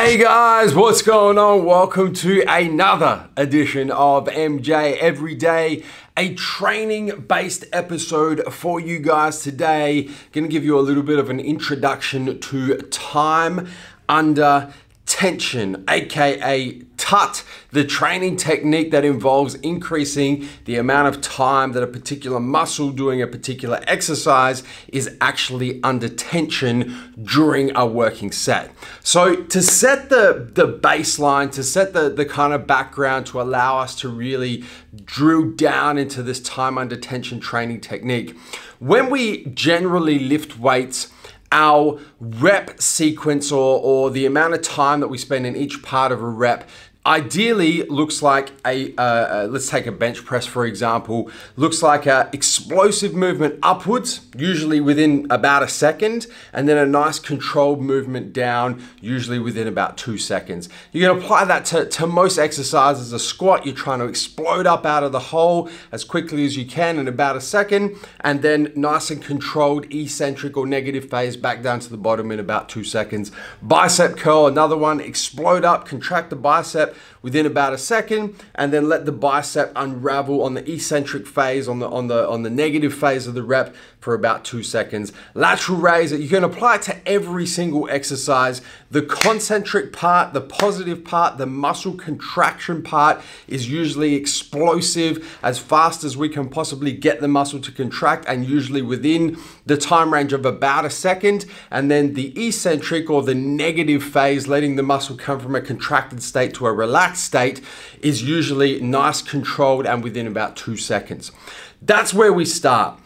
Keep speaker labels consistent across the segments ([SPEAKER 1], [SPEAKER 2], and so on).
[SPEAKER 1] Hey guys, what's going on? Welcome to another edition of MJ Everyday, a training-based episode for you guys today. Gonna give you a little bit of an introduction to time under tension, aka T.U.T, the training technique that involves increasing the amount of time that a particular muscle doing a particular exercise is actually under tension during a working set. So to set the baseline, to set the kind of background to allow us to really drill down into this time under tension training technique, when we generally lift weights, our rep sequence or the amount of time that we spend in each part of a rep ideally looks like let's take a bench press for example, looks like a explosive movement upwards, usually within about a second, and then a nice controlled movement down, usually within about 2 seconds. You can apply that to most exercises. A squat, you're trying to explode up out of the hole as quickly as you can in about a second, and then nice and controlled eccentric or negative phase back down to the bottom in about 2 seconds. Bicep curl, another one, explode up, contract the bicep within about a second, and then let the bicep unravel on the eccentric phase, on the negative phase of the rep for about 2 seconds. Lateral raise, you can apply it to every single exercise. The concentric part, the positive part, the muscle contraction part is usually explosive, as fast as we can possibly get the muscle to contract, and usually within the time range of about a second. And then the eccentric or the negative phase, letting the muscle come from a contracted state to a relaxed state, is usually nice, controlled, and within about 2 seconds. That's where we start.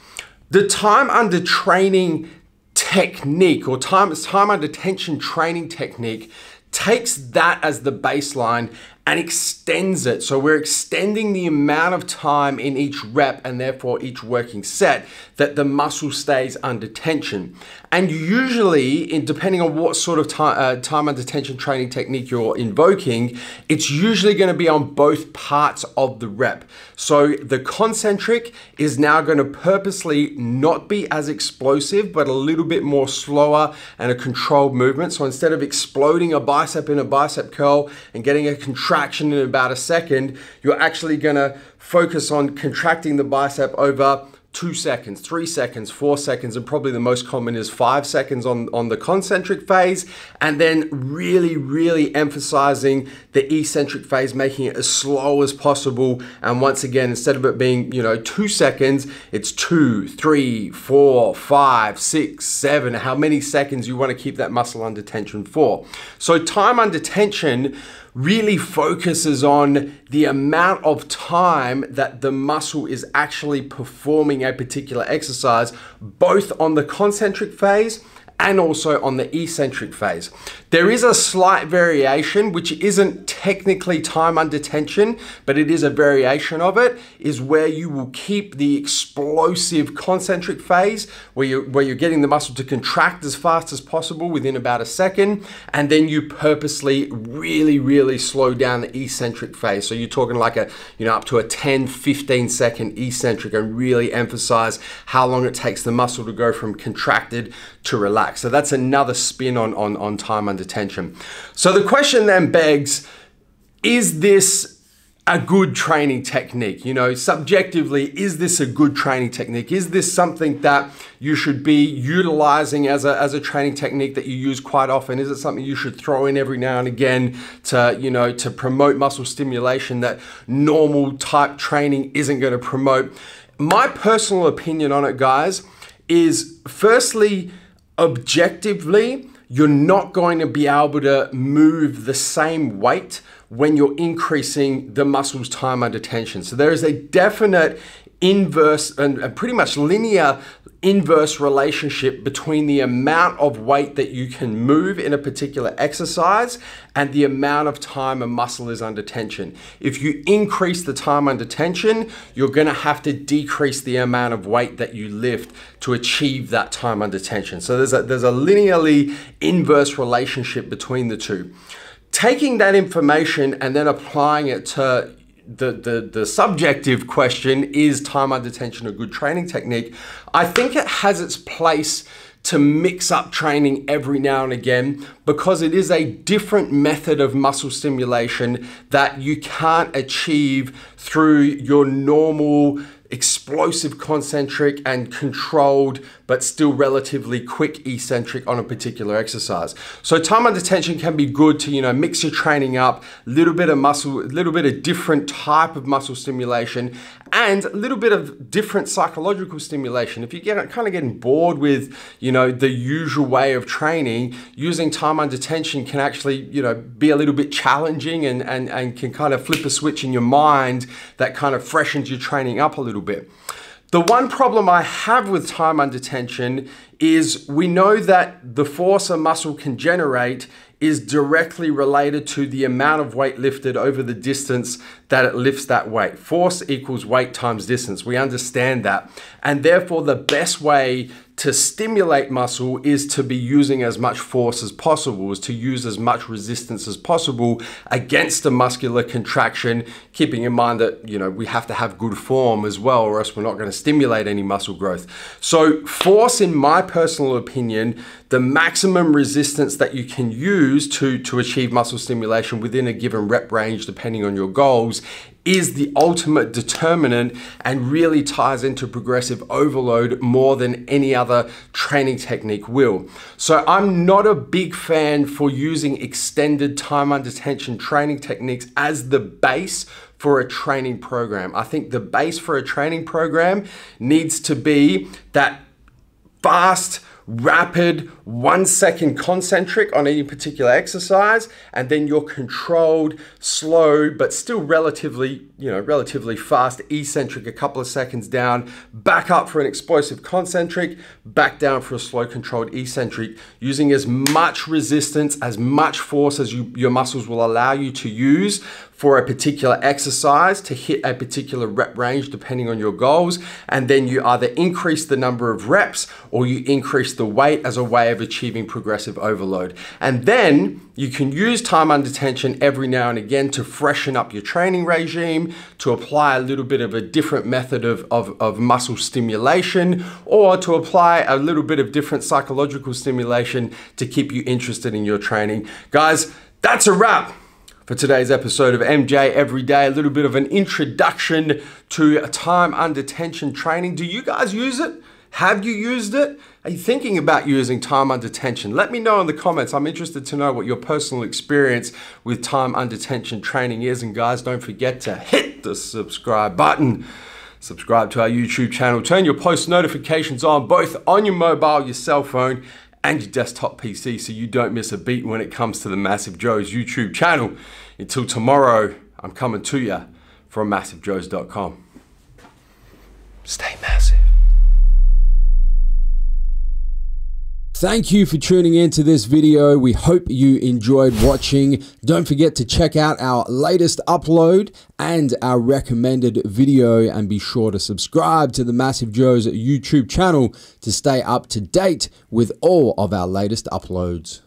[SPEAKER 1] The time under training technique, or time under tension training technique, takes that as the baseline and extends it. So we're extending the amount of time in each rep, and therefore each working set, that the muscle stays under tension. And usually, depending on what sort of time under tension training technique you're invoking, it's usually going to be on both parts of the rep. So the concentric is now going to purposely not be as explosive, but a little bit more slower and a controlled movement. So instead of exploding a bicep in a bicep curl and getting a contraction in about a second, you're actually going to focus on contracting the bicep over 2 seconds, 3 seconds, 4 seconds, and probably the most common is 5 seconds on the concentric phase, and then really emphasizing the eccentric phase, making it as slow as possible. And once again, instead of it being 2 seconds, it's 2, 3, 4, 5, 6, 7, how many seconds you want to keep that muscle under tension for. So time under tension really focuses on the amount of time that the muscle is actually performing a particular exercise, both on the concentric phase and also on the eccentric phase. There is a slight variation, which isn't technically time under tension, but it is a variation of it, is where you will keep the explosive concentric phase, where you're getting the muscle to contract as fast as possible within about a second, and then you purposely really slow down the eccentric phase. So you're talking like up to a 10-15 second eccentric, and really emphasize how long it takes the muscle to go from contracted to relaxed. So that's another spin on time under tension. So the question then begs, is this a good training technique? Subjectively, is this a good training technique? Is this something that you should be utilizing as a training technique that you use quite often? Is it something you should throw in every now and again to promote muscle stimulation that normal type training isn't going to promote? My personal opinion on it, guys, is firstly, objectively, you're not going to be able to move the same weight when you're increasing the muscle's time under tension. So there is a definite inverse and pretty much linear inverse relationship between the amount of weight that you can move in a particular exercise and the amount of time a muscle is under tension. If you increase the time under tension, you're going to have to decrease the amount of weight that you lift to achieve that time under tension. So there's a linearly inverse relationship between the two. Taking that information and then applying it to the subjective question, is time under tension a good training technique? I think it has its place to mix up training every now and again, because it is a different method of muscle stimulation that you can't achieve through your normal explosive concentric and controlled but still relatively quick eccentric on a particular exercise. So time under tension can be good to, you know, mix your training up, a little bit of muscle, a little bit of different type of muscle stimulation, and a little bit of different psychological stimulation. If you get kind of getting bored with, you know, the usual way of training, using time under tension can actually, you know, be a little bit challenging and can kind of flip a switch in your mind that kind of freshens your training up a little bit. The one problem I have with time under tension is we know that the force a muscle can generate is directly related to the amount of weight lifted over the distance that it lifts that weight. Force equals weight times distance. We understand that. And therefore, the best way to stimulate muscle is to be using as much force as possible, is to use as much resistance as possible against a muscular contraction, keeping in mind that, you know, we have to have good form as well, or else we're not going to stimulate any muscle growth. So force, in my personal opinion, the maximum resistance that you can use to achieve muscle stimulation within a given rep range, depending on your goals, is the ultimate determinant and really ties into progressive overload more than any other training technique will. So I'm not a big fan for using extended time under tension training techniques as the base for a training program. I think the base for a training program needs to be that fast, rapid 1 second concentric on any particular exercise, and then your controlled, slow, but still relatively fast eccentric a couple of seconds down, back up for an explosive concentric, back down for a slow controlled eccentric, using as much resistance, as much force as your muscles will allow you to use for a particular exercise to hit a particular rep range depending on your goals. And then you either increase the number of reps or you increase the weight as a way of achieving progressive overload. And then you can use time under tension every now and again to freshen up your training regime, to apply a little bit of a different method of muscle stimulation, or to apply a little bit of different psychological stimulation to keep you interested in your training. Guys, that's a wrap for today's episode of MJ Everyday. A little bit of an introduction to time under tension training. Do you guys use it? Have you used it? Are you thinking about using time under tension? Let me know in the comments. I'm interested to know what your personal experience with time under tension training is. And guys, don't forget to hit the subscribe button. Subscribe to our YouTube channel. Turn your post notifications on, both on your mobile, your cell phone, and your desktop PC, so you don't miss a beat when it comes to the Massive Joes YouTube channel. Until tomorrow, I'm coming to you from MassiveJoes.com. Stay massive. Thank you for tuning into this video. We hope you enjoyed watching. Don't forget to check out our latest upload and our recommended video, and be sure to subscribe to the Massive Joes YouTube channel to stay up to date with all of our latest uploads.